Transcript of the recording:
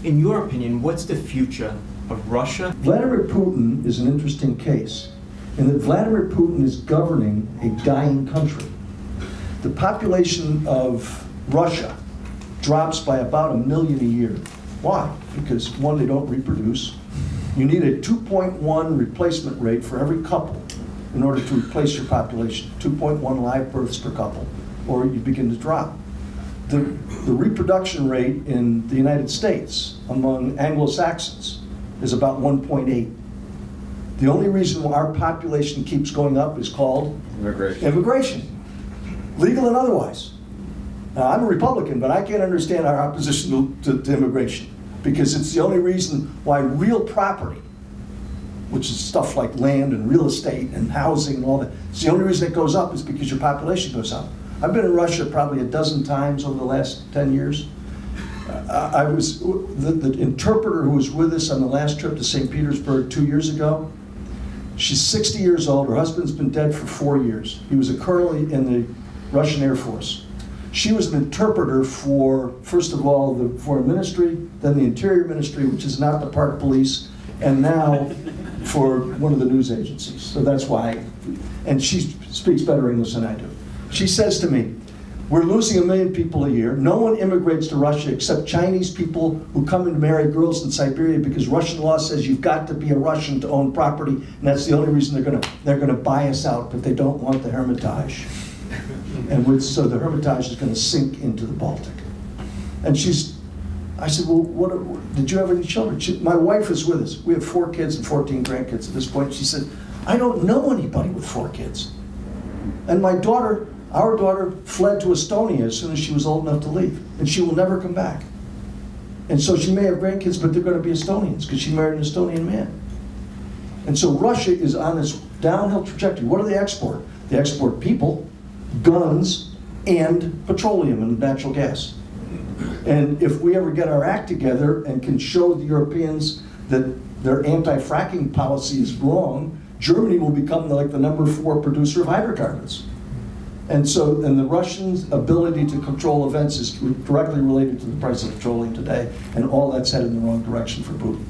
In your opinion, what's the future of Russia? Vladimir Putin is an interesting case in that Vladimir Putin is governing a dying country. The population of Russia drops by about 1 million a year. Why? Because one, they don't reproduce. You need a 2.1 replacement rate for every couple in order to replace your population, 2.1 live births per couple, or you begin to drop. The reproduction rate in the United States among Anglo-Saxons is about 1.8. The only reason why our population keeps going up is called immigration, legal and otherwise. Now, I'm a Republican, but I can't understand our opposition to immigration, because it's the only reason why real property, which is stuff like land and real estate and housing and all that, it's the only reason it goes up is because your population goes up. I've been in Russia probably 12 times over the last 10 years. I was, the interpreter who was with us on the last trip to St. Petersburg 2 years ago, she's 60 years old, her husband's been dead for 4 years. He was a colonel in the Russian Air Force. She was an interpreter for, first of all, the Foreign Ministry, then the Interior Ministry, which is not the park police, and now for one of the news agencies. So that's why, and she speaks better English than I do. She says to me, we're losing 1 million people a year. No one immigrates to Russia except Chinese people who come in to marry girls in Siberia because Russian law says you've got to be a Russian to own property, and that's the only reason they're gonna buy us out, but they don't want the Hermitage. And so the Hermitage is gonna sink into the Baltic. And I said, well, did you have any children? My wife is with us. We have 4 kids and 14 grandkids at this point. She said, I don't know anybody with 4 kids. And our daughter fled to Estonia as soon as she was old enough to leave, and she will never come back. And so she may have grandkids, but they're going to be Estonians because she married an Estonian man. And so Russia is on this downhill trajectory. What do they export? They export people, guns, and petroleum and natural gas. And if we ever get our act together and can show the Europeans that their anti-fracking policy is wrong, Germany will become like the #4 producer of hydrocarbons. And the Russians' ability to control events is directly related to the price of petroleum today, and all that's headed in the wrong direction for Putin.